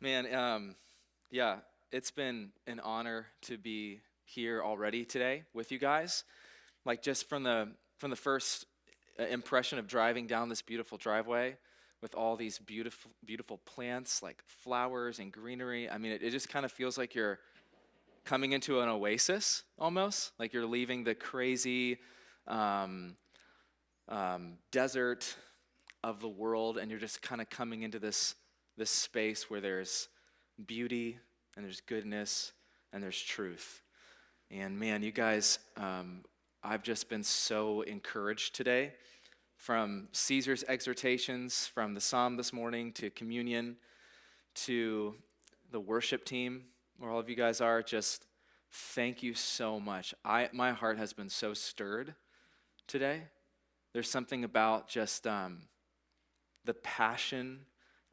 Man, yeah, it's been an honor to be here already today with you guys. Like just from the first impression of driving down this beautiful driveway with all these beautiful plants like flowers and greenery. I mean, it just kind of feels like you're coming into an oasis almost, like you're leaving the crazy um, desert of the world, and you're just kind of coming into this space where there's beauty and there's goodness and there's truth. And man, you guys, I've just been so encouraged today from Caesar's exhortations, from the psalm this morning to communion to the worship team, where all of you guys are. Just thank you so much. My heart has been so stirred today. There's something about just the passion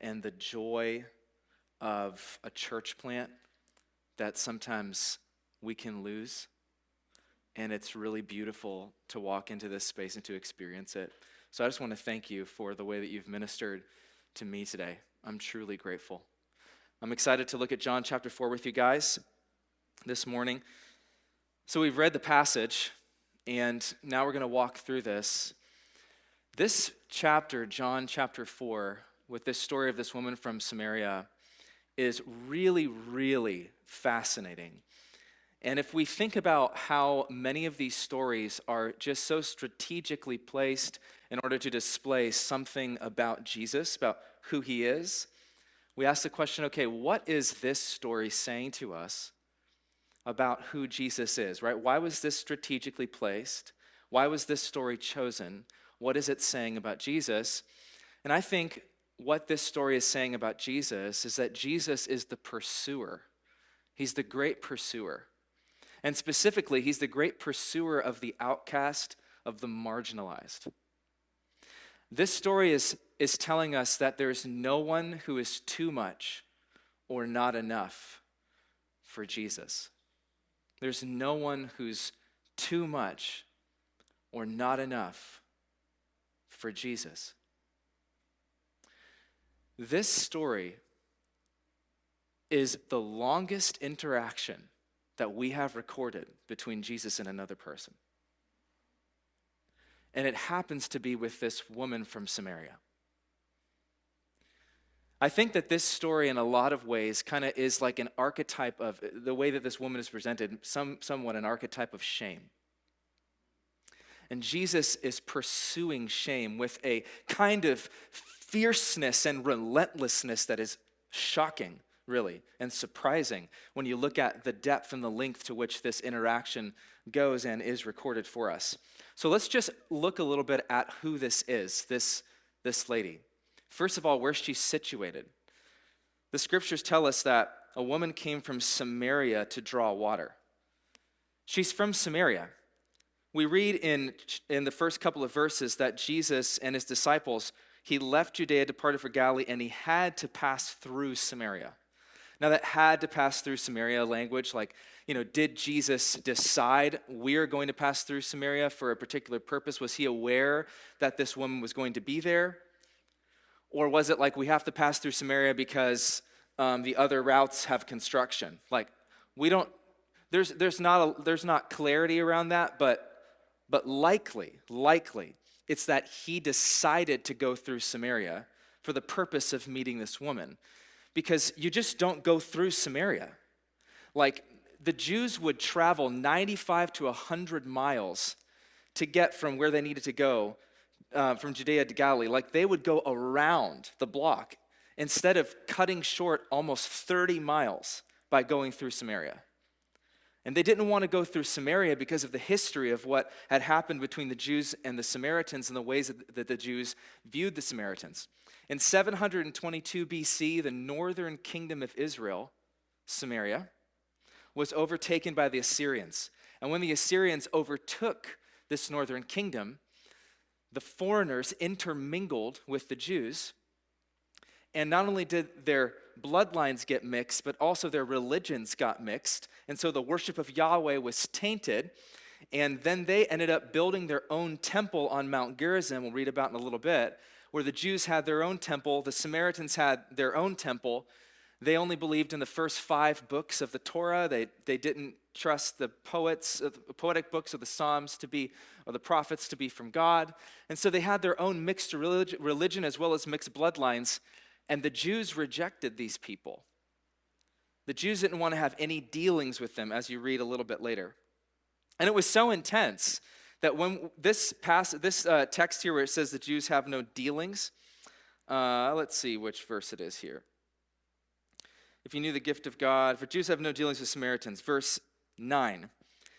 and the joy of a church plant that sometimes we can lose. And it's really beautiful to walk into this space and to experience it. So I just want to thank you for the way that you've ministered to me today. I'm truly grateful. I'm excited to look at John chapter 4 with you guys this morning. So we've read the passage, and now we're going to walk through this. This chapter, John chapter 4, with this story of this woman from Samaria, is really, really fascinating. And if we think about how many of these stories are just so strategically placed in order to display something about Jesus, about who he is, we ask the question, okay, what is this story saying to us about who Jesus is, right? Why was this strategically placed? Why was this story chosen? What is it saying about Jesus? And I think what this story is saying about Jesus is that Jesus is the pursuer. He's the great pursuer. And specifically, he's the great pursuer of the outcast, of the marginalized. This story is telling us that there's no one who is too much or not enough for Jesus. There's no one who's too much or not enough for Jesus. This story is the longest interaction that we have recorded between Jesus and another person. And it happens to be with this woman from Samaria. I think that this story in a lot of ways kind of is like an archetype of the way that this woman is presented, somewhat an archetype of shame. And Jesus is pursuing shame with a kind of fierceness and relentlessness that is shocking, really, and surprising when you look at the depth and the length to which this interaction goes and is recorded for us. So let's just look a little bit at who this is, this lady. First of all, where she's situated. The scriptures tell us that a woman came from Samaria to draw water. She's from Samaria. We read in the first couple of verses that Jesus and his disciples, he left Judea, departed for Galilee, and he had to pass through Samaria. Now that had to pass through Samaria language, like, did Jesus decide we're going to pass through Samaria for a particular purpose? Was he aware that this woman was going to be there? Or was it like we have to pass through Samaria because the other routes have construction? Like, we don't, there's not clarity around that, but likely, it's that he decided to go through Samaria for the purpose of meeting this woman. Because you just don't go through Samaria. Like, the Jews would travel 95 to 100 miles to get from where they needed to go, from Judea to Galilee. Like, they would go around the block instead of cutting short almost 30 miles by going through Samaria. And they didn't want to go through Samaria because of the history of what had happened between the Jews and the Samaritans and the ways that the Jews viewed the Samaritans. In 722 BC, the northern kingdom of Israel, Samaria, was overtaken by the Assyrians. And when the Assyrians overtook this northern kingdom, the foreigners intermingled with the Jews. And not only did their bloodlines get mixed, but also their religions got mixed. And so the worship of Yahweh was tainted. And then they ended up building their own temple on Mount Gerizim, we'll read about in a little bit, where the Jews had their own temple, the Samaritans had their own temple. They only believed in the first 5 books of the Torah. They didn't trust the poetic books of the Psalms to be, or the prophets to be from God. And so they had their own mixed religion as well as mixed bloodlines. And the Jews rejected these people. The Jews didn't want to have any dealings with them, as you read a little bit later. And it was so intense that when this text here where it says the Jews have no dealings, let's see which verse it is here. If you knew the gift of God, for Jews have no dealings with Samaritans. Verse 9.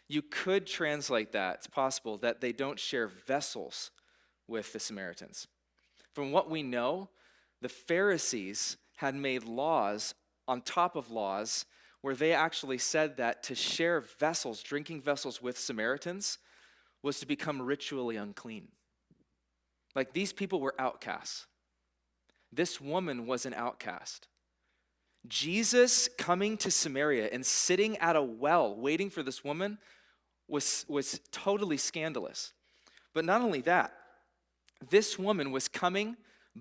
You could translate that, it's possible, that they don't share vessels with the Samaritans. From what we know, the Pharisees had made laws on top of laws where they actually said that to share vessels, drinking vessels with Samaritans, was to become ritually unclean. Like these people were outcasts. This woman was an outcast. Jesus coming to Samaria and sitting at a well waiting for this woman was totally scandalous. But not only that, this woman was coming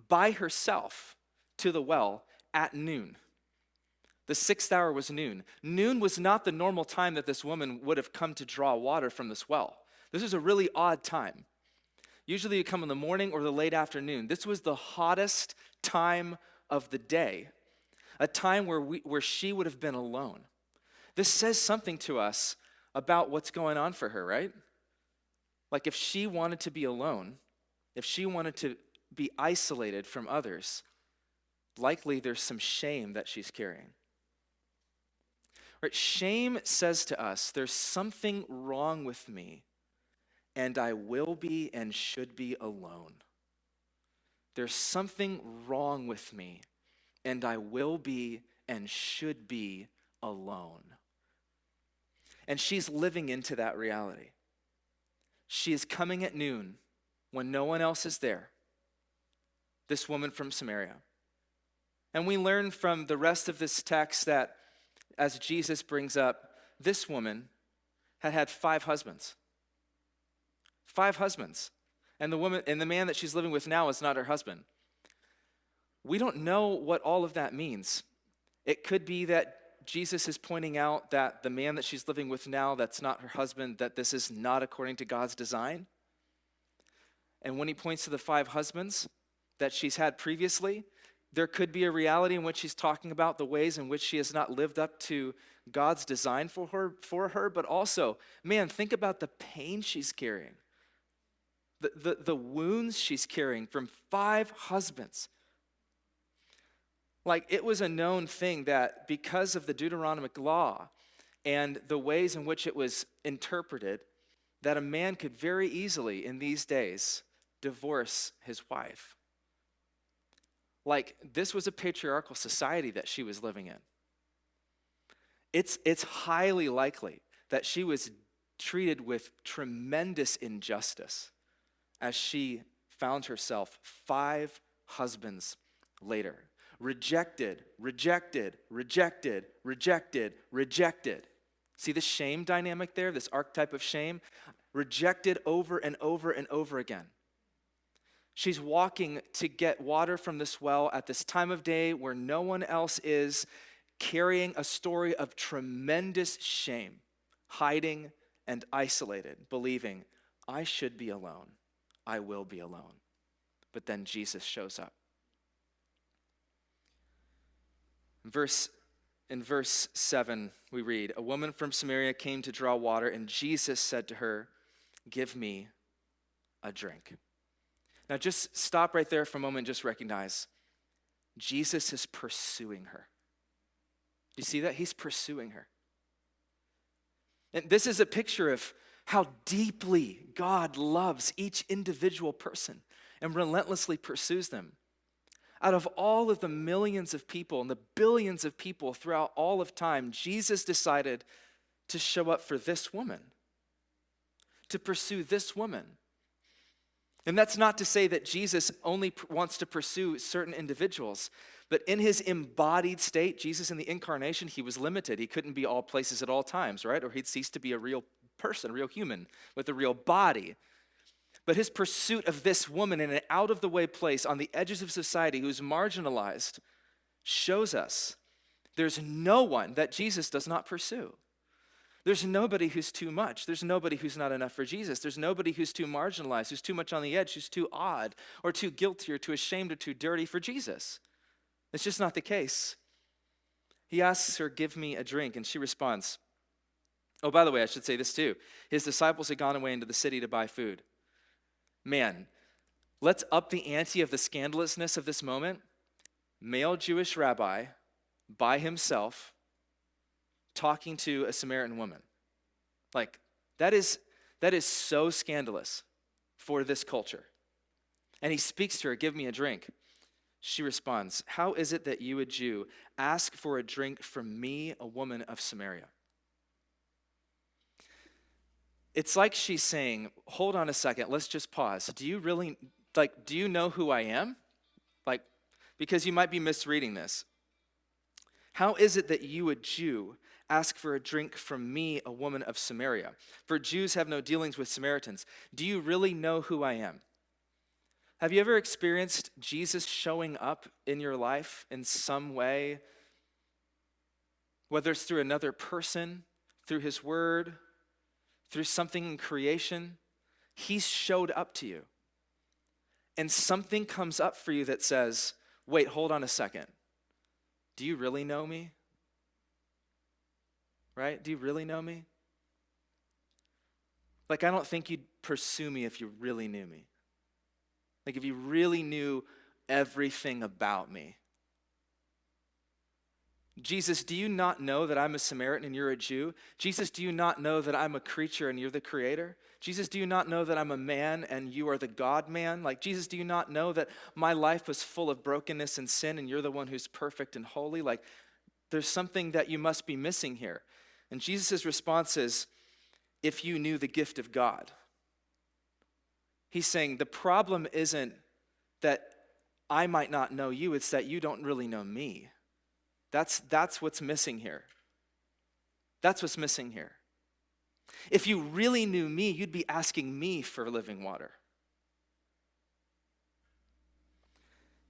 by herself to the well at noon. The 6th hour was noon. Noon was not the normal time that this woman would have come to draw water from this well. This was a really odd time. Usually you come in the morning or the late afternoon. This was the hottest time of the day, a time where she would have been alone. This says something to us about what's going on for her, right? Like if she wanted to be alone, if she wanted to be isolated from others, likely there's some shame that she's carrying. Right? Shame says to us, there's something wrong with me, and I will be and should be alone. There's something wrong with me, and I will be and should be alone. And she's living into that reality. She is coming at noon when no one else is there, this woman from Samaria. And we learn from the rest of this text that, as Jesus brings up, this woman had had 5 husbands. 5 husbands. And the man that she's living with now is not her husband. We don't know what all of that means. It could be that Jesus is pointing out that the man that she's living with now, that's not her husband, that this is not according to God's design. And when he points to the 5 husbands that she's had previously, there could be a reality in which he's talking about the ways in which she has not lived up to God's design for her, but also, man, think about the pain she's carrying, the wounds she's carrying from 5 husbands. Like, it was a known thing that because of the Deuteronomic law and the ways in which it was interpreted, that a man could very easily in these days divorce his wife. Like, this was a patriarchal society that she was living in. It's highly likely that she was treated with tremendous injustice as she found herself 5 husbands later. Rejected, rejected, rejected, rejected, rejected. See the shame dynamic there, this archetype of shame? Rejected over and over and over again. She's walking to get water from this well at this time of day where no one else is, carrying a story of tremendous shame, hiding and isolated, believing, I should be alone. I will be alone. But then Jesus shows up. In verse 7, we read, a woman from Samaria came to draw water, and Jesus said to her, give me a drink. Now just stop right there for a moment and just recognize Jesus is pursuing her. Do you see that? He's pursuing her. And this is a picture of how deeply God loves each individual person and relentlessly pursues them. Out of all of the millions of people and the billions of people throughout all of time, Jesus decided to show up for this woman, to pursue this woman. And that's not to say that Jesus only wants to pursue certain individuals, but in his embodied state, Jesus in the incarnation, he was limited. He couldn't be all places at all times, right? Or he'd cease to be a real person, a real human with a real body. But his pursuit of this woman in an out-of-the-way place on the edges of society who's marginalized shows us There's no one that Jesus does not pursue. There's nobody who's too much. There's nobody who's not enough for Jesus. There's nobody who's too marginalized, who's too much on the edge, who's too odd, or too guilty, or too ashamed, or too dirty for Jesus. It's just not the case. He asks her, "Give me a drink," and she responds. Oh, by the way, I should say this too. His disciples had gone away into the city to buy food. Man, let's up the ante of the scandalousness of this moment. Male Jewish rabbi by himself talking to a Samaritan woman. Like, that is so scandalous for this culture. And he speaks to her, "Give me a drink." She responds, "How is it that you, a Jew, ask for a drink from me, a woman of Samaria?" It's like she's saying, hold on a second, let's just pause. Do you know who I am? Because you might be misreading this. How is it that you, a Jew, ask for a drink from me, a woman of Samaria? For Jews have no dealings with Samaritans. Do you really know who I am? Have you ever experienced Jesus showing up in your life in some way? Whether it's through another person, through his word, through something in creation, he's showed up to you. And something comes up for you that says, wait, hold on a second. Do you really know me? Right? Do you really know me? I don't think you'd pursue me if you really knew me. If you really knew everything about me. Jesus, do you not know that I'm a Samaritan and you're a Jew? Jesus, do you not know that I'm a creature and you're the creator? Jesus, do you not know that I'm a man and you are the God-man? Jesus, do you not know that my life was full of brokenness and sin and you're the one who's perfect and holy? There's something that you must be missing here. And Jesus' response is, if you knew the gift of God. He's saying the problem isn't that I might not know you, it's that you don't really know me. That's what's missing here. That's what's missing here. If you really knew me, you'd be asking me for living water.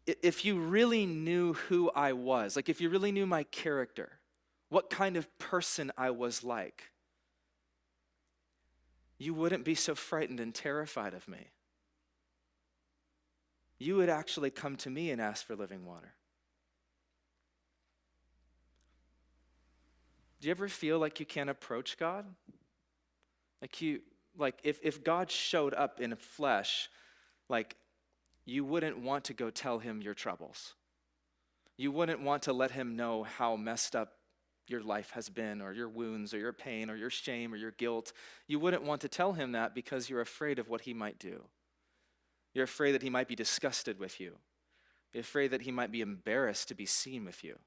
If you really knew who I was, if you really knew my character, what kind of person I was like, you wouldn't be so frightened and terrified of me. You would actually come to me and ask for living water. Do you ever feel like you can't approach God? If God showed up in flesh, you wouldn't want to go tell him your troubles. You wouldn't want to let him know how messed up your life has been, or your wounds, or your pain, or your shame, or your guilt. You wouldn't want to tell him that because you're afraid of what he might do. You're afraid that he might be disgusted with you. You're afraid that he might be embarrassed to be seen with you.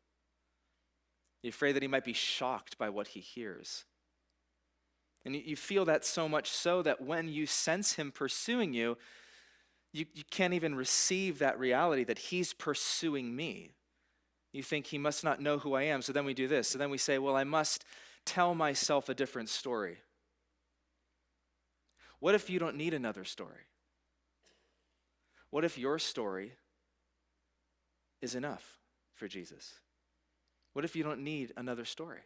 You're afraid that he might be shocked by what he hears. And you feel that so much so that when you sense him pursuing you, you can't even receive that reality that he's pursuing me. You think he must not know who I am, so then we do this. So then we say, well, I must tell myself a different story. What if you don't need another story? What if your story is enough for Jesus? What if you don't need another story?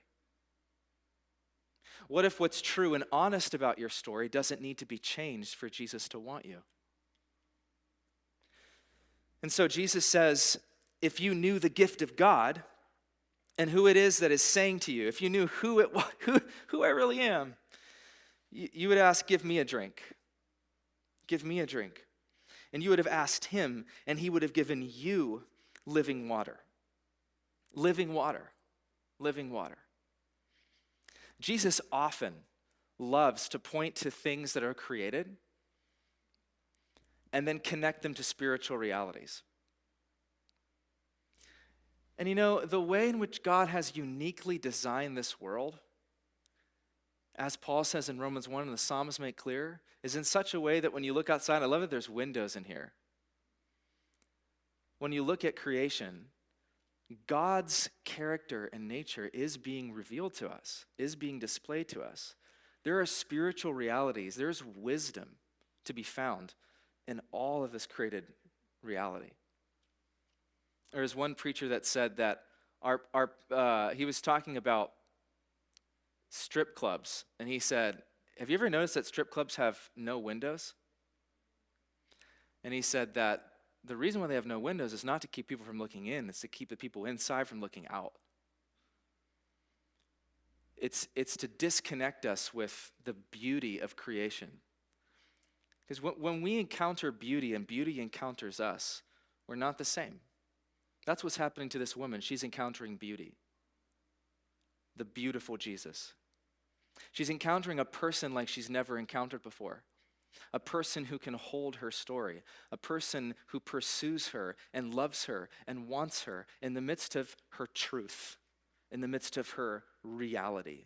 What if what's true and honest about your story doesn't need to be changed for Jesus to want you? And so Jesus says, if you knew the gift of God and who it is that is saying to you, if you knew who I really am, you would ask, give me a drink. Give me a drink. And you would have asked him, and he would have given you living water. Living water. Living water. Jesus often loves to point to things that are created and then connect them to spiritual realities. And the way in which God has uniquely designed this world, as Paul says in Romans 1 and the Psalms make clear, is in such a way that when you look outside, I love that there's windows in here. When you look at creation, God's character and nature is being revealed to us, is being displayed to us. There are spiritual realities, there's wisdom to be found in all of this created reality. There was one preacher that said that He was talking about strip clubs, and he said, have you ever noticed that strip clubs have no windows? And he said that the reason why they have no windows is not to keep people from looking in, it's to keep the people inside from looking out. It's to disconnect us with the beauty of creation. Because when we encounter beauty and beauty encounters us, we're not the same. That's what's happening to this woman. She's encountering beauty, the beautiful Jesus. She's encountering a person like she's never encountered before, a person who can hold her story, a person who pursues her and loves her and wants her in the midst of her truth, in the midst of her reality.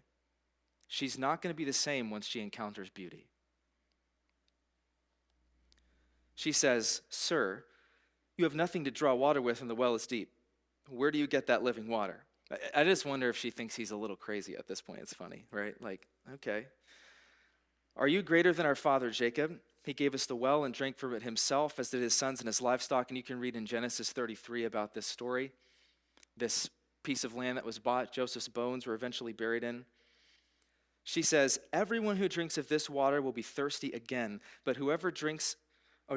She's not going to be the same once she encounters beauty. She says, "Sir, you have nothing to draw water with and the well is deep. Where do you get that living water?" I just wonder if she thinks he's a little crazy at this point. It's funny, right? Like, okay. "Are you greater than our father Jacob? He gave us the well and drank from it himself, as did his sons and his livestock." And you can read in Genesis 33 about this story. This piece of land that was bought, Joseph's bones were eventually buried in. She says, "Everyone who drinks of this water will be thirsty again, but whoever drinks,"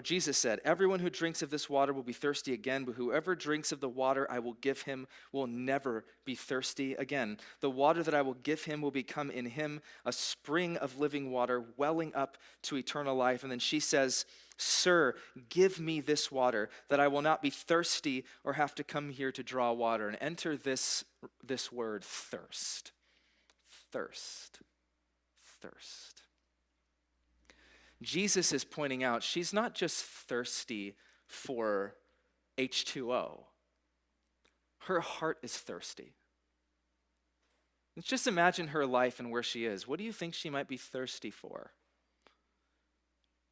Jesus said, "Everyone who drinks of this water will be thirsty again, but whoever drinks of the water I will give him will never be thirsty again. The water that I will give him will become in him a spring of living water welling up to eternal life." And then she says, "Sir, give me this water that I will not be thirsty or have to come here to draw water." And enter this word, thirst. Thirst. Thirst. Jesus is pointing out she's not just thirsty for H2O. Her heart is thirsty. Let's just imagine her life and where she is. What do you think she might be thirsty for?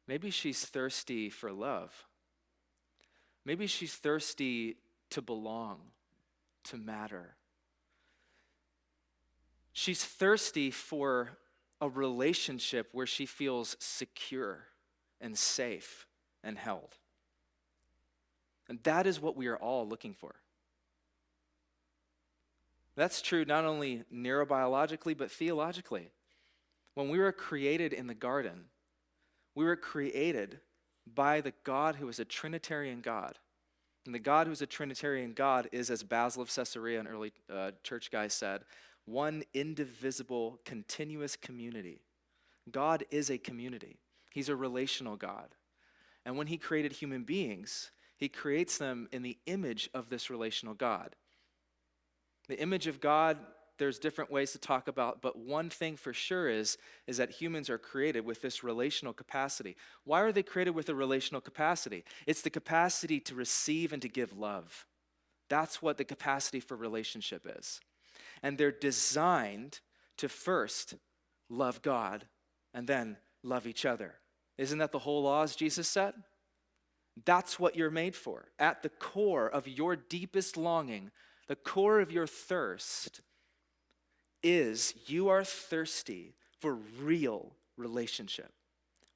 Maybe she's thirsty for love. Maybe she's thirsty to belong, to matter. She's thirsty for a relationship where she feels secure and safe and held. And that is what we are all looking for. That's true not only neurobiologically, but theologically. When we were created in the garden, we were created by the God who is a Trinitarian God. And the God who is a Trinitarian God is, as Basil of Caesarea, an early church guy, said, one indivisible, continuous community. God is a community. He's a relational God. And when he created human beings, he creates them in the image of this relational God. The image of God, there's different ways to talk about, but one thing for sure is that humans are created with this relational capacity. Why are they created with a relational capacity? It's the capacity to receive and to give love. That's what the capacity for relationship is. And they're designed to first love God and then love each other. Isn't that the whole law, as Jesus said? That's what you're made for. At the core of your deepest longing, the core of your thirst is you are thirsty for real relationship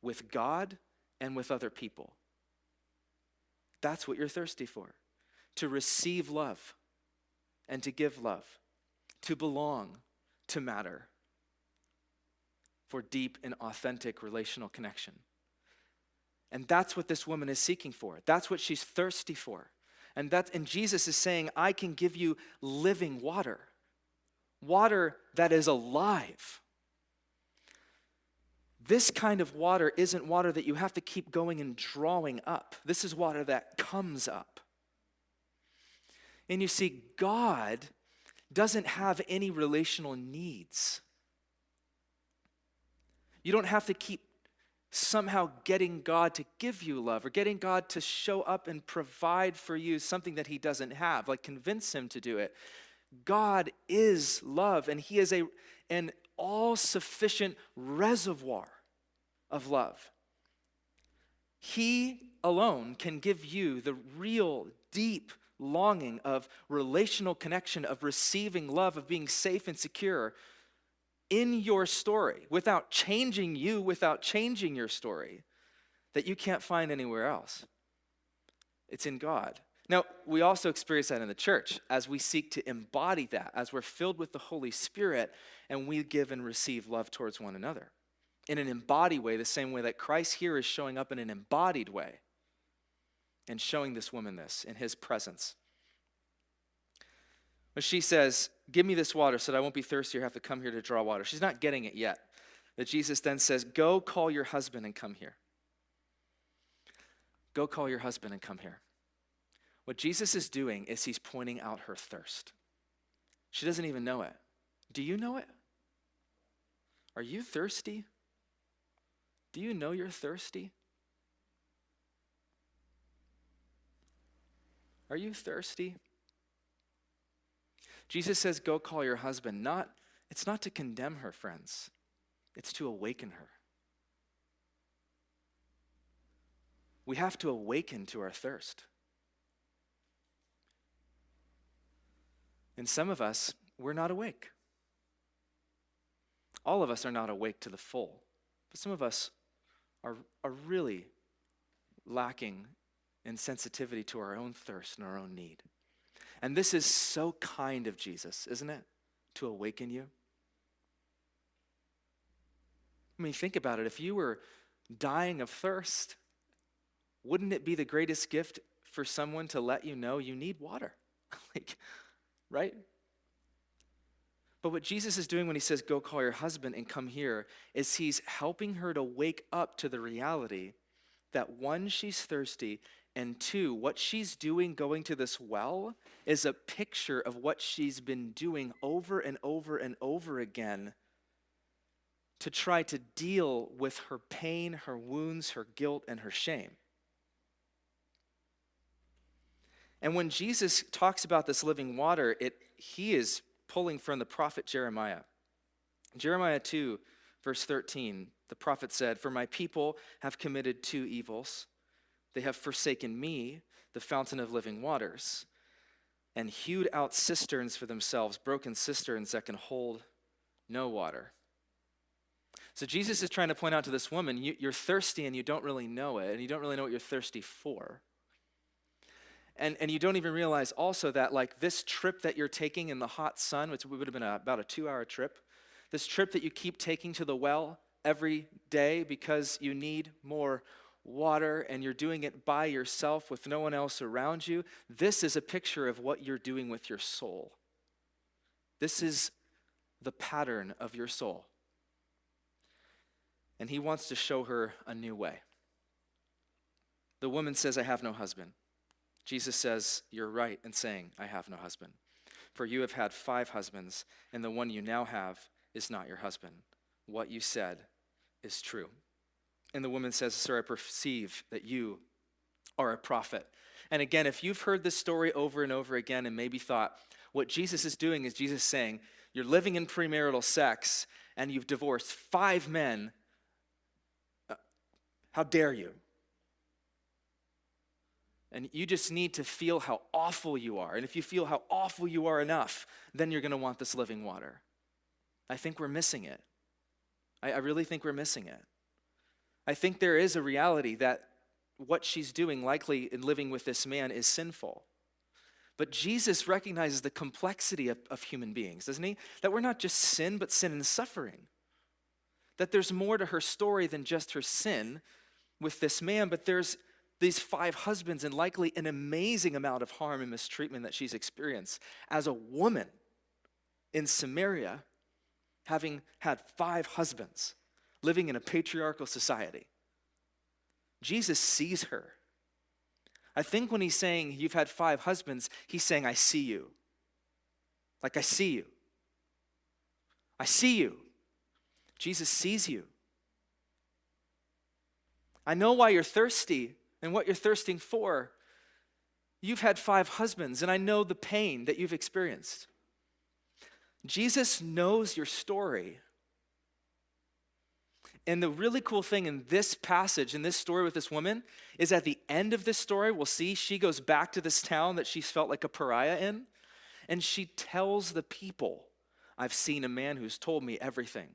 with God and with other people. That's what you're thirsty for. To receive love and to give love. To belong, to matter, for deep and authentic relational connection. And that's what this woman is seeking for. That's what she's thirsty for. And Jesus is saying, I can give you living water. Water that is alive. This kind of water isn't water that you have to keep going and drawing up. This is water that comes up. And you see, God doesn't have any relational needs. You don't have to keep somehow getting God to give you love or getting God to show up and provide for you something that he doesn't have, like convince him to do it. God is love, and he is an all-sufficient reservoir of love. He alone can give you the real, deep longing of relational connection, of receiving love, of being safe and secure in your story without changing you, without changing your story, that you can't find anywhere else. It's in God. Now, we also experience that in the church as we seek to embody that, as we're filled with the Holy Spirit and we give and receive love towards one another. In an embodied way, the same way that Christ here is showing up in an embodied way and showing this woman this in his presence. When she says, give me this water so that I won't be thirsty or have to come here to draw water, she's not getting it yet. That Jesus then says, go call your husband and come here. Go call your husband and come here. What Jesus is doing is he's pointing out her thirst. She doesn't even know it. Do you know it? Are you thirsty? Do you know you're thirsty? Are you thirsty? Jesus says, go call your husband. It's not to condemn her, friends. It's to awaken her. We have to awaken to our thirst. And some of us, we're not awake. All of us are not awake to the full. But some of us are really lacking in sensitivity to our own thirst and our own need. And this is so kind of Jesus, isn't it? To awaken you. I mean, think about it. If you were dying of thirst, wouldn't it be the greatest gift for someone to let you know you need water? Right? But what Jesus is doing when he says, go call your husband and come here, is he's helping her to wake up to the reality that one, she's thirsty, and two, what she's doing going to this well is a picture of what she's been doing over and over and over again to try to deal with her pain, her wounds, her guilt, and her shame. And when Jesus talks about this living water, he is pulling from the prophet Jeremiah. Jeremiah 2, verse 13, the prophet said, for my people have committed two evils. They have forsaken me, the fountain of living waters, and hewed out cisterns for themselves, broken cisterns that can hold no water. So Jesus is trying to point out to this woman, you're thirsty and you don't really know it, and you don't really know what you're thirsty for. And you don't even realize also that like this trip that you're taking in the hot sun, which would have been about a 2-hour trip, this trip that you keep taking to the well every day because you need more water and you're doing it by yourself with no one else around you, this is a picture of what you're doing with your soul. This is the pattern of your soul. And he wants to show her a new way. The woman says, I have no husband. Jesus says, you're right in saying, I have no husband. For you have had 5 husbands, and the one you now have is not your husband. What you said is true. And the woman says, sir, I perceive that you are a prophet. And again, if you've heard this story over and over again and maybe thought, what Jesus is doing is Jesus saying, you're living in premarital sex and you've divorced 5 men. How dare you? And you just need to feel how awful you are. And if you feel how awful you are enough, then you're going to want this living water. I think we're missing it. I really think we're missing it. I think there is a reality that what she's doing, likely in living with this man, is sinful. But Jesus recognizes the complexity of human beings, doesn't he? That we're not just sin, but sin and suffering. That there's more to her story than just her sin with this man, but there's these 5 husbands and likely an amazing amount of harm and mistreatment that she's experienced as a woman in Samaria, having had 5 husbands, living in a patriarchal society. Jesus sees her. I think when he's saying you've had 5 husbands, he's saying, I see you. Like, I see you. I see you. Jesus sees you. I know why you're thirsty and what you're thirsting for. You've had 5 husbands, and I know the pain that you've experienced. Jesus knows your story. And the really cool thing in this passage, in this story with this woman, is at the end of this story, we'll see she goes back to this town that she's felt like a pariah in, and she tells the people, I've seen a man who's told me everything.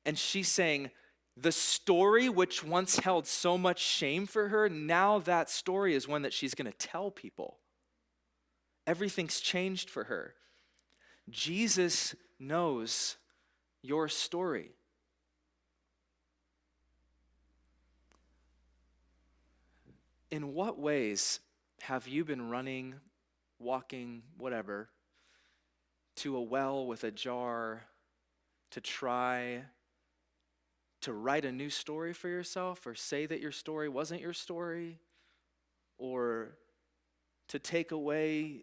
And she's saying, The story which once held so much shame for her, now that story is one that she's going to tell people. Everything's changed for her. Jesus knows your story. In what ways have you been running, walking, whatever, to a well with a jar to try to write a new story for yourself, or say that your story wasn't your story, or to take away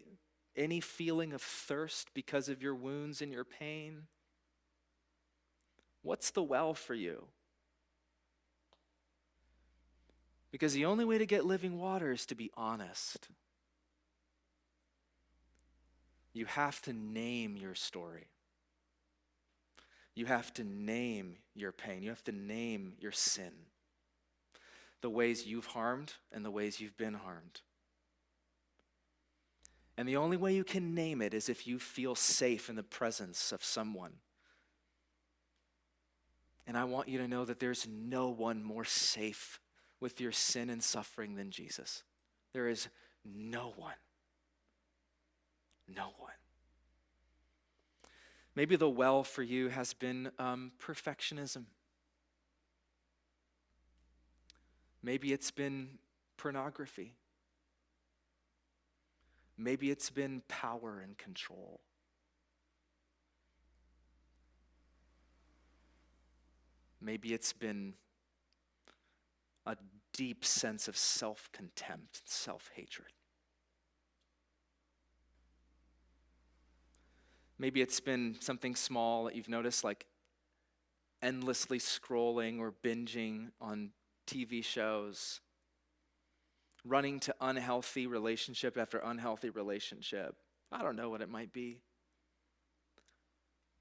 any feeling of thirst because of your wounds and your pain? What's the well for you? Because the only way to get living water is to be honest. You have to name your story. You have to name your pain. You have to name your sin. The ways you've harmed and the ways you've been harmed. And the only way you can name it is if you feel safe in the presence of someone. And I want you to know that there's no one more safe with your sin and suffering than Jesus. There is no one. No one. Maybe the well for you has been perfectionism. Maybe it's been pornography. Maybe it's been power and control. Maybe it's been a deep sense of self-contempt, self-hatred. Maybe it's been something small that you've noticed, like endlessly scrolling or binging on TV shows, running to unhealthy relationship after unhealthy relationship. I don't know what it might be.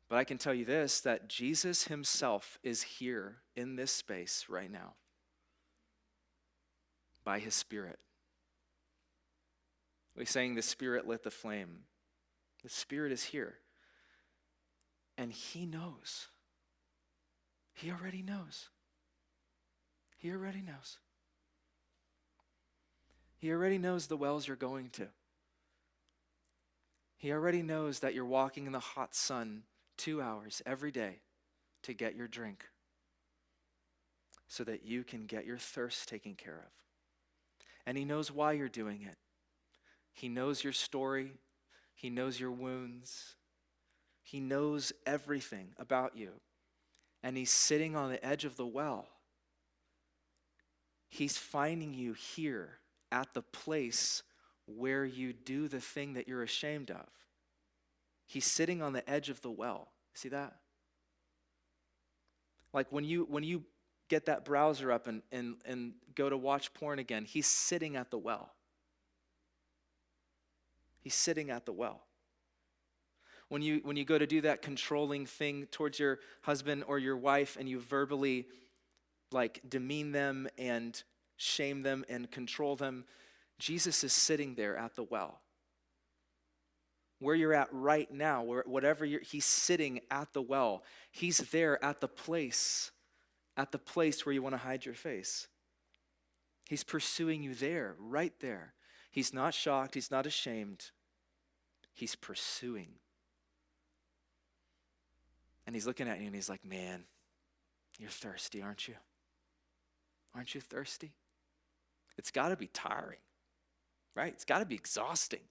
But I can tell you this, that Jesus himself is here in this space right now by his Spirit. We're saying the Spirit lit the flame. The Spirit is here. And he knows. He already knows. He already knows. He already knows the wells you're going to. He already knows that you're walking in the hot sun 2 hours every day to get your drink so that you can get your thirst taken care of. And he knows why you're doing it. He knows your story. He knows your wounds. He knows everything about you. And he's sitting on the edge of the well. He's finding you here at the place where you do the thing that you're ashamed of. He's sitting on the edge of the well. See that? Like when you get that browser up and go to watch porn again, he's sitting at the well. He's sitting at the well. When you go to do that controlling thing towards your husband or your wife and you verbally like demean them and shame them and control them, Jesus is sitting there at the well. Where you're at right now, he's sitting at the well. He's there at the place where you want to hide your face. He's pursuing you there, right there. He's not shocked, he's not ashamed. He's pursuing. And he's looking at you and he's like, man, you're thirsty, aren't you? Aren't you thirsty? It's got to be tiring, right? It's got to be exhausting.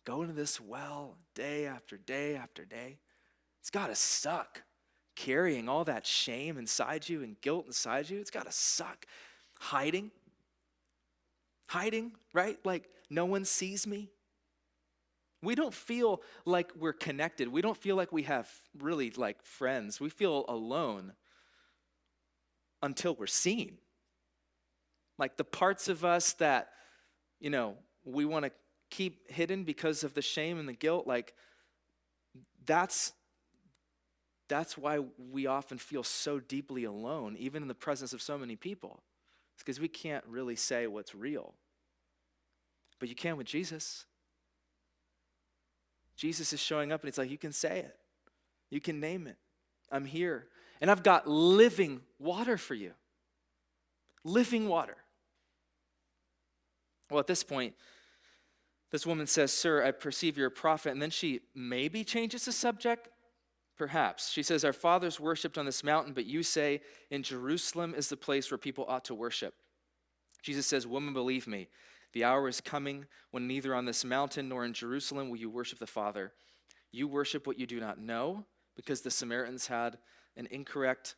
Going to this well day after day after day. It's got to suck. Carrying all that shame inside you and guilt inside you, it's got to suck. Hiding, right? Like no one sees me. We don't feel like we're connected. We don't feel like we have really like friends. We feel alone until we're seen. Like the parts of us that, we want to keep hidden because of the shame and the guilt, like that's why we often feel so deeply alone, even in the presence of so many people. It's because we can't really say what's real. But you can with Jesus. Jesus is showing up and it's like, you can say it. You can name it. I'm here. and I've got living water for you. Living water. Well, at this point, this woman says, "Sir, I perceive you're a prophet." And then she maybe changes the subject. Perhaps. She says, "Our fathers worshipped on this mountain, but you say in Jerusalem is the place where people ought to worship." Jesus says, "Woman, believe me, the hour is coming when neither on this mountain nor in Jerusalem will you worship the Father. You worship what you do not know, because the Samaritans had an incorrect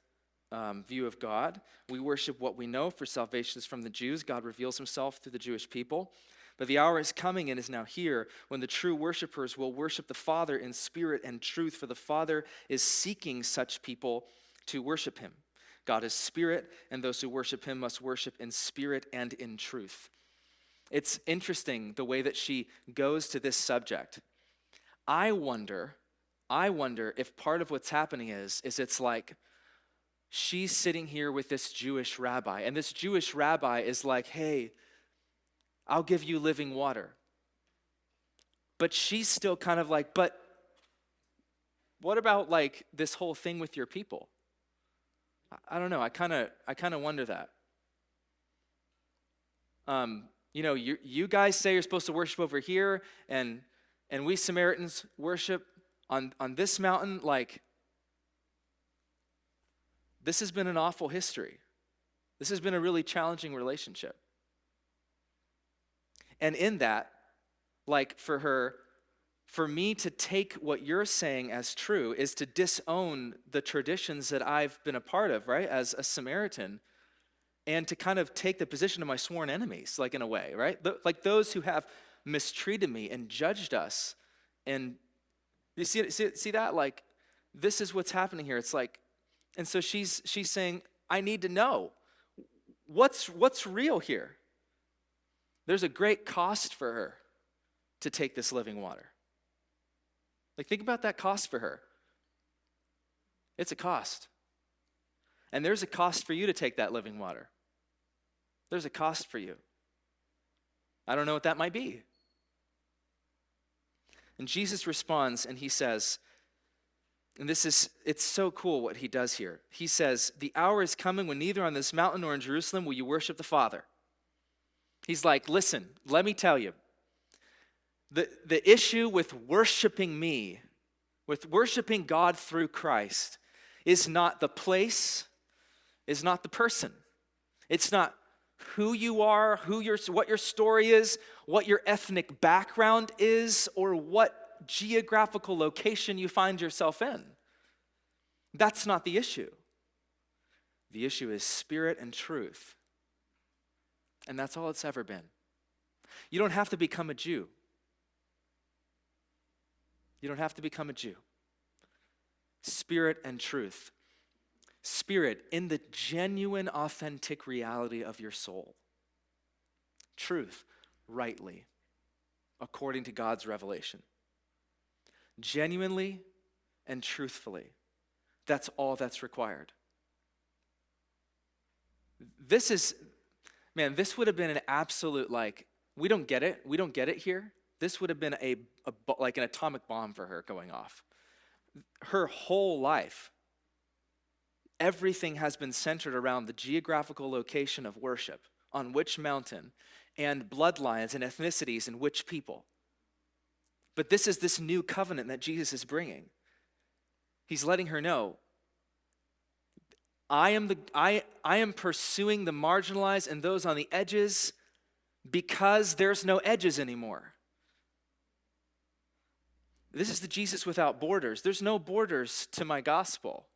view of God. We worship what we know, for salvation is from the Jews. God reveals himself through the Jewish people. But the hour is coming and is now here when the true worshipers will worship the Father in spirit and truth, for the Father is seeking such people to worship him. God is spirit, and those who worship him must worship in spirit and in truth." It's interesting the way that she goes to this subject. I wonder if part of what's happening is it's like she's sitting here with this Jewish rabbi, and this Jewish rabbi is like, "Hey, I'll give you living water." But she's still kind of like, "But what about like this whole thing with your people?" I don't know. I kind of wonder that. You guys say you're supposed to worship over here, and we Samaritans worship on this mountain. Like, this has been an awful history. This has been a really challenging relationship. And in that, like for me to take what you're saying as true is to disown the traditions that I've been a part of, right, as a Samaritan, and to kind of take the position of my sworn enemies, like in a way, right? Like those who have mistreated me and judged us. And you see that? Like, this is what's happening here. It's like, and so she's saying, "I need to know what's real here." There's a great cost for her to take this living water. Like, think about that cost for her. It's a cost. And there's a cost for you to take that living water. There's a cost for you. I don't know what that might be. And Jesus responds and he says, and it's so cool what he does here. He says, "The hour is coming when neither on this mountain nor in Jerusalem will you worship the Father." He's like, "Listen, let me tell you, the issue with worshiping me, with worshiping God through Christ, is not the place, is not the person. It's not who you are, what your story is, what your ethnic background is, or what geographical location you find yourself in. That's not the issue. The issue is spirit and truth. And that's all it's ever been. You don't have to become a Jew. You don't have to become a Jew. Spirit and truth. Spirit in the genuine, authentic reality of your soul. Truth, rightly, according to God's revelation. Genuinely and truthfully. That's all that's required. This would have been an absolute, like, we don't get it here. This would have been like an atomic bomb for her going off. Her whole life, everything has been centered around the geographical location of worship, on which mountain, and bloodlines and ethnicities and which people. But this is this new covenant that Jesus is bringing. He's letting her know, I am pursuing the marginalized and those on the edges because there's no edges anymore. This is the Jesus without borders. There's no borders to my gospel.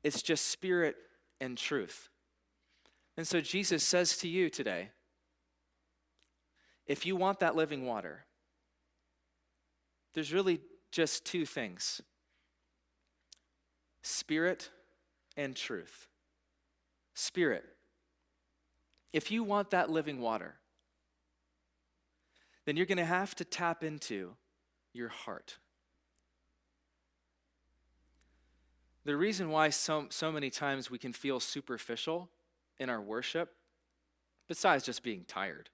It's just spirit and truth. And so Jesus says to you today, if you want that living water, there's really just two things: spirit and truth. Spirit. If you want that living water, then you're going to have to tap into your heart. The reason why so many times we can feel superficial in our worship, besides just being tired,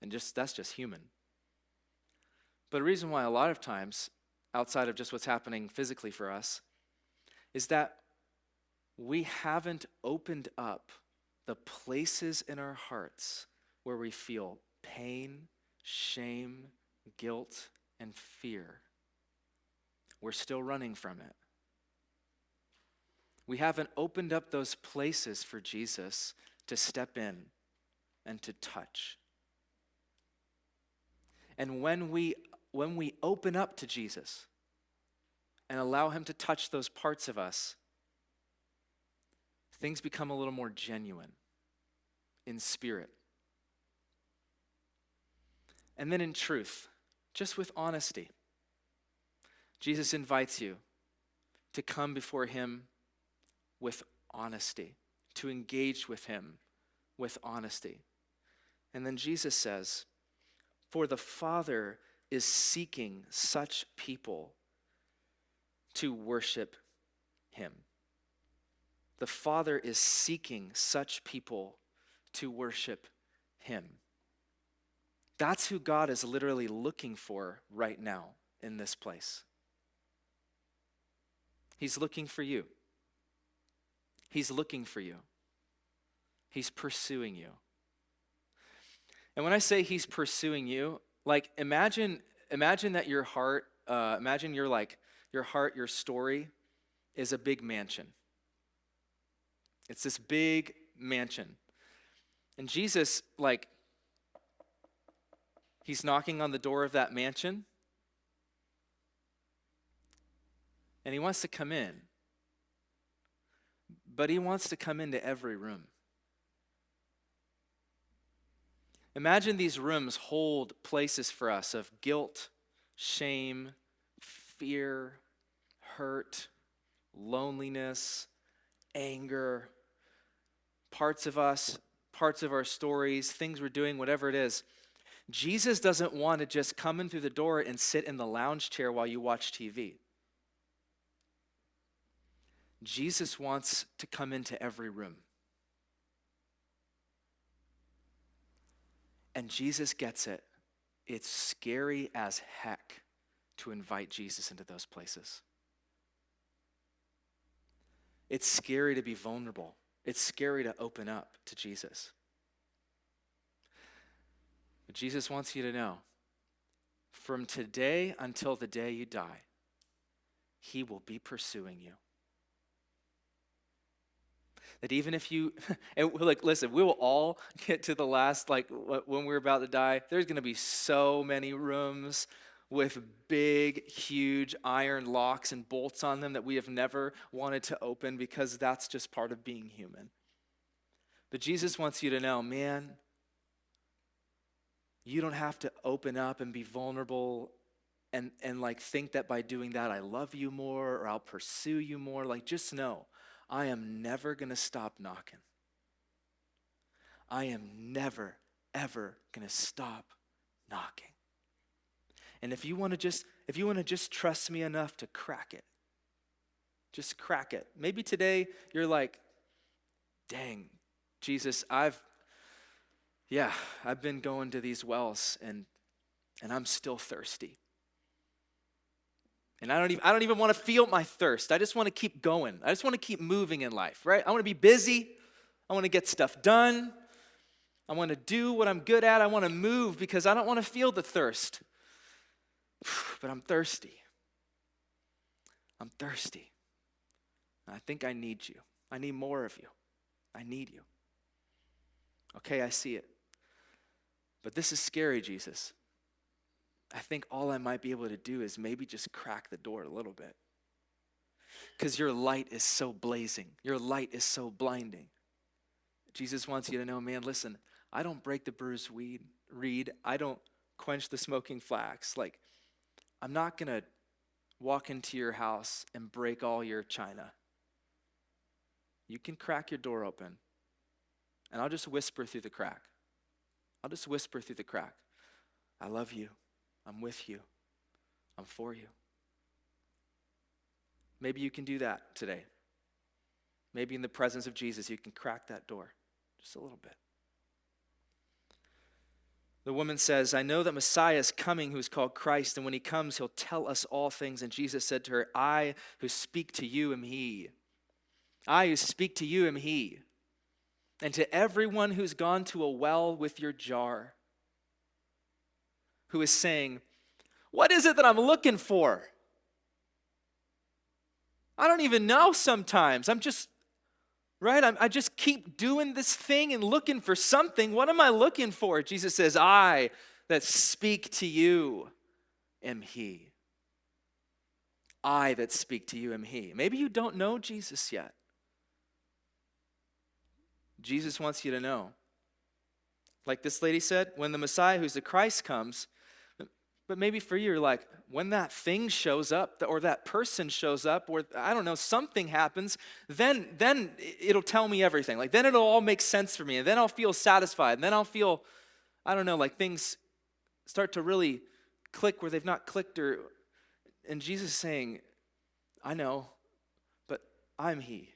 and that's just human. But the reason why a lot of times, outside of just what's happening physically for us, is that we haven't opened up the places in our hearts where we feel pain, shame, guilt, and fear. We're still running from it. We haven't opened up those places for Jesus to step in and to touch. And when we open up to Jesus and allow him to touch those parts of us, things become a little more genuine in spirit. And then in truth, just with honesty, Jesus invites you to come before him with honesty, to engage with him with honesty. And then Jesus says, "For the Father is seeking such people to worship him." The Father is seeking such people to worship him. That's who God is literally looking for right now in this place. He's looking for you. He's looking for you. He's pursuing you. And when I say he's pursuing you, like imagine that your heart, your story is a big mansion. It's this big mansion. And Jesus, he's knocking on the door of that mansion. And he wants to come in. But he wants to come into every room. Imagine these rooms hold places for us of guilt, shame, fear, hurt, loneliness, anger, parts of us, parts of our stories, things we're doing, whatever it is. Jesus doesn't want to just come in through the door and sit in the lounge chair while you watch TV. Jesus wants to come into every room. And Jesus gets it. It's scary as heck to invite Jesus into those places. It's scary to be vulnerable. It's scary to open up to Jesus. But Jesus wants you to know, from today until the day you die, he will be pursuing you. That even if you, and listen, we will all get to the last, when we're about to die, there's going to be so many rooms with big, huge iron locks and bolts on them that we have never wanted to open because that's just part of being human. But Jesus wants you to know, man, you don't have to open up and be vulnerable and think that by doing that I love you more or I'll pursue you more. Just know, I am never going to stop knocking. I am never, ever going to stop knocking. And if you want to just trust me enough to crack it, just crack it. Maybe today you're like, dang, Jesus, I've been going to these wells and I'm still thirsty. And I don't even want to feel my thirst. I just want to keep going. I just want to keep moving in life, right? I want to be busy. I want to get stuff done. I want to do what I'm good at. I want to move because I don't want to feel the thirst. But I'm thirsty. I'm thirsty. I think I need you. I need more of you. I need you. Okay, I see it. But this is scary, Jesus. I think all I might be able to do is maybe just crack the door a little bit. Because your light is so blazing. Your light is so blinding. Jesus wants you to know, man, listen, I don't break the bruised reed. I don't quench the smoking flax. I'm not going to walk into your house and break all your china. You can crack your door open, and I'll just whisper through the crack. I'll just whisper through the crack. I love you. I'm with you. I'm for you. Maybe you can do that today. Maybe in the presence of Jesus, you can crack that door just a little bit. The woman says, I know that Messiah is coming who is called Christ, and when he comes, he'll tell us all things. And Jesus said to her, I who speak to you am he. I who speak to you am he. And to everyone who's gone to a well with your jar, who is saying, what is it that I'm looking for? I don't even know sometimes. I just keep doing this thing and looking for something. What am I looking for? Jesus says, I that speak to you am he. I that speak to you am he. Maybe you don't know Jesus yet. Jesus wants you to know. Like this lady said, when the Messiah, who's the Christ, comes, but maybe for you, you're like, when that thing shows up, or that person shows up, or I don't know, something happens, then it'll tell me everything. Like then it'll all make sense for me, and then I'll feel satisfied, and then I'll feel, I don't know, like things start to really click where they've not clicked. And Jesus is saying, I know, but I'm he.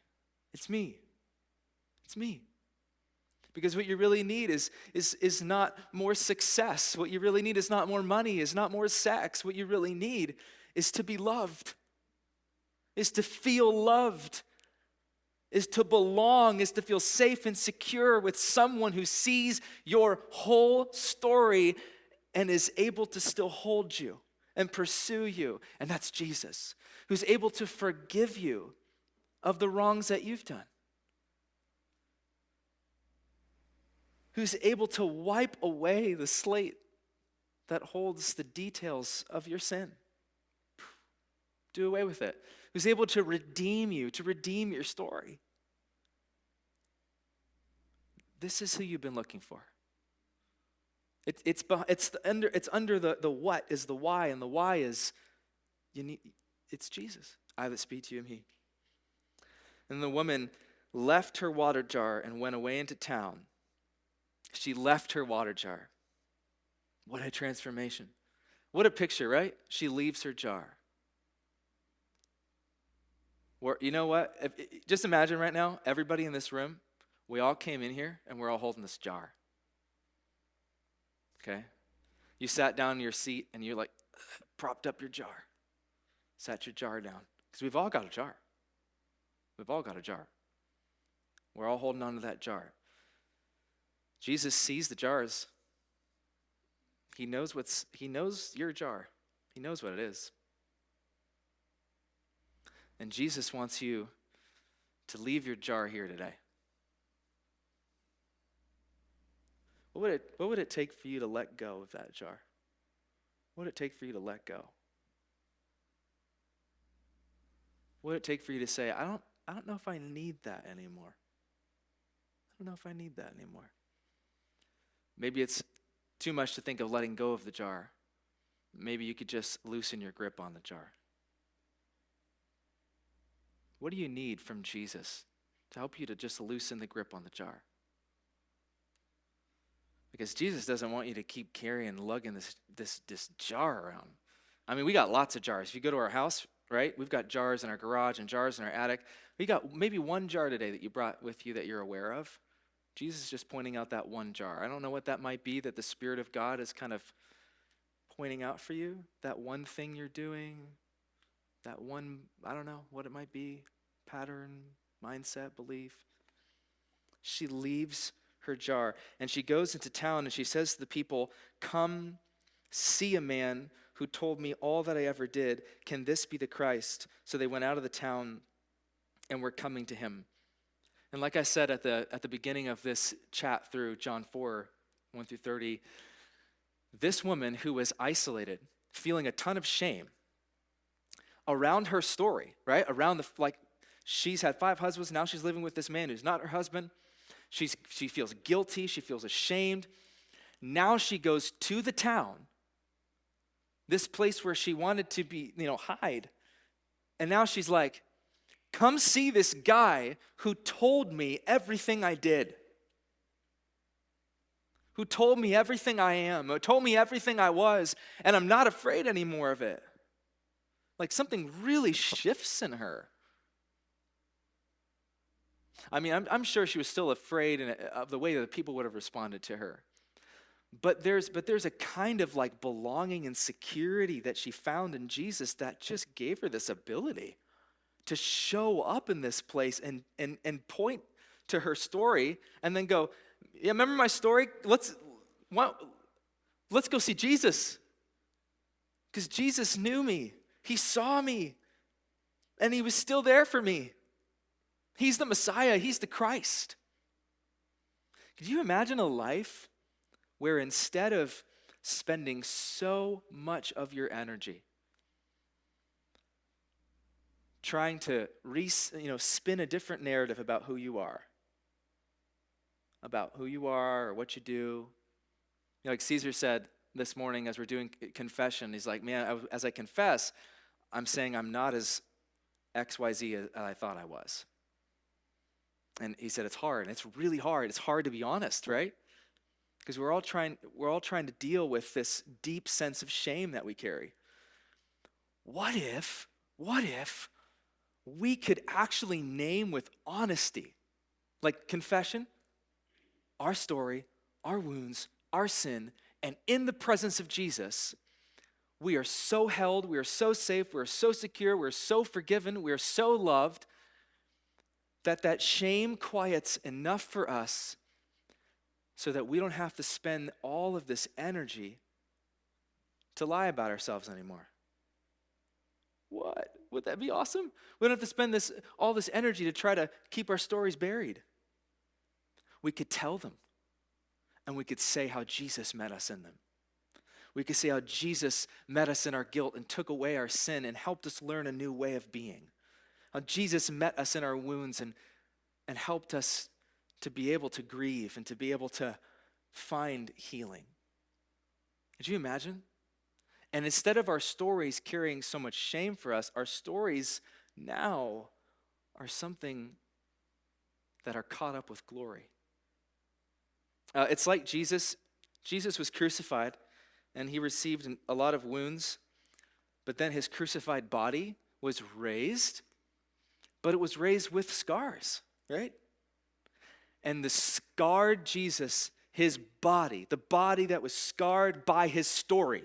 It's me. It's me. Because what you really need is not more success. What you really need is not more money, is not more sex. What you really need is to be loved, is to feel loved, is to belong, is to feel safe and secure with someone who sees your whole story and is able to still hold you and pursue you. And that's Jesus, who's able to forgive you of the wrongs that you've done, who's able to wipe away the slate that holds the details of your sin. Do away with it. Who's able to redeem you, to redeem your story. This is who you've been looking for. It's under the what is the why, and the why is it's Jesus. I that speak to you am he. And the woman left her water jar and went away into town. She left her water jar. What a transformation. What a picture, right? She leaves her jar. You know what? Just imagine right now, everybody in this room, we all came in here and we're all holding this jar. Okay? You sat down in your seat and you propped up your jar. Sat your jar down. Because we've all got a jar. We've all got a jar. We're all holding on to that jar. Jesus sees the jars. He knows your jar. He knows what it is. And Jesus wants you to leave your jar here today. What would it take for you to let go of that jar? What would it take for you to let go? What would it take for you to say, I don't know if I need that anymore. I don't know if I need that anymore. Maybe it's too much to think of letting go of the jar. Maybe you could just loosen your grip on the jar. What do you need from Jesus to help you to just loosen the grip on the jar? Because Jesus doesn't want you to keep carrying, lugging this jar around. I mean, we got lots of jars. If you go to our house, right, we've got jars in our garage and jars in our attic. We got maybe one jar today that you brought with you that you're aware of. Jesus is just pointing out that one jar. I don't know what that might be that the Spirit of God is kind of pointing out for you. That one thing you're doing, that one, I don't know what it might be, pattern, mindset, belief. She leaves her jar and she goes into town and she says to the people, come see a man who told me all that I ever did. Can this be the Christ? So they went out of the town and were coming to him. And like I said at the beginning of this chat through John 4, 1 through 30, this woman who was isolated, feeling a ton of shame around her story, right? Around she's had 5 husbands, now she's living with this man who's not her husband. She feels guilty, she feels ashamed. Now she goes to the town, this place where she wanted to be, hide. And now she's like, come see this guy who told me everything I did, who told me everything I am, who told me everything I was, and I'm not afraid anymore of it. Like something really shifts in her. I mean, I'm sure she was still afraid of the way that people would have responded to her. But there's a kind of like belonging and security that she found in Jesus that just gave her this ability to show up in this place and point to her story and then go, yeah, remember my story? Let's go see Jesus. Because Jesus knew me. He saw me. And he was still there for me. He's the Messiah. He's the Christ. Could you imagine a life where instead of spending so much of your energy trying to spin a different narrative about who you are or what you do? Like Caesar said this morning as we're doing confession, he's like, man, as I confess, I'm saying I'm not as XYZ as I thought I was. And he said it's hard, and it's really hard. It's hard to be honest, right? Because we're all trying to deal with this deep sense of shame that we carry. What if we could actually name with honesty, like confession, our story, our wounds, our sin, and in the presence of Jesus, we are so held, we are so safe, we are so secure, we are so forgiven, we are so loved, that shame quiets enough for us so that we don't have to spend all of this energy to lie about ourselves anymore. What? Would that be awesome? We don't have to spend all this energy to try to keep our stories buried. We could tell them, and we could say how Jesus met us in them. We could say how Jesus met us in our guilt and took away our sin and helped us learn a new way of being. How Jesus met us in our wounds and helped us to be able to grieve and to be able to find healing. Could you imagine? And instead of our stories carrying so much shame for us, our stories now are something that are caught up with glory. It's like Jesus was crucified and he received a lot of wounds, but then his crucified body was raised, but it was raised with scars, right? And the scarred Jesus, his body, the body that was scarred by his story,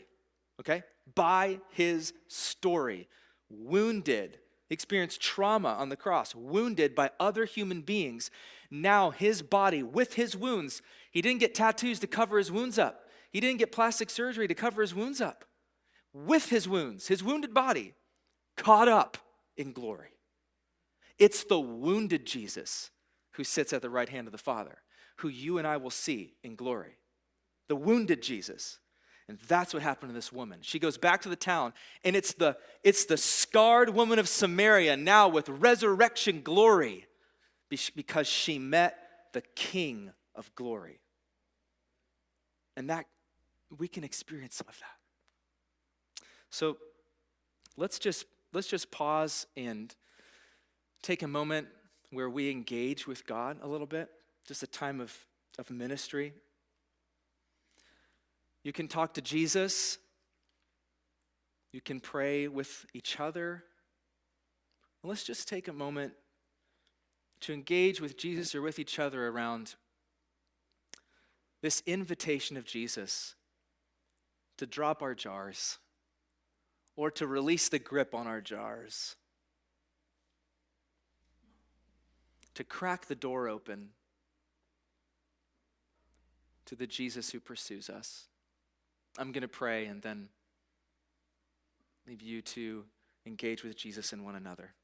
okay? By his story, wounded, experienced trauma on the cross, wounded by other human beings. Now his body, with his wounds, he didn't get tattoos to cover his wounds up. He didn't get plastic surgery to cover his wounds up. With his wounds, his wounded body, caught up in glory. It's the wounded Jesus who sits at the right hand of the Father, who you and I will see in glory. The wounded Jesus. And that's what happened to this woman. She goes back to the town, and it's the scarred woman of Samaria now with resurrection glory because she met the King of glory. And that we can experience some of that. So let's just pause and take a moment where we engage with God a little bit, just a time of ministry. You can talk to Jesus. You can pray with each other. Let's just take a moment to engage with Jesus or with each other around this invitation of Jesus to drop our jars or to release the grip on our jars, to crack the door open to the Jesus who pursues us. I'm going to pray and then leave you to engage with Jesus and one another.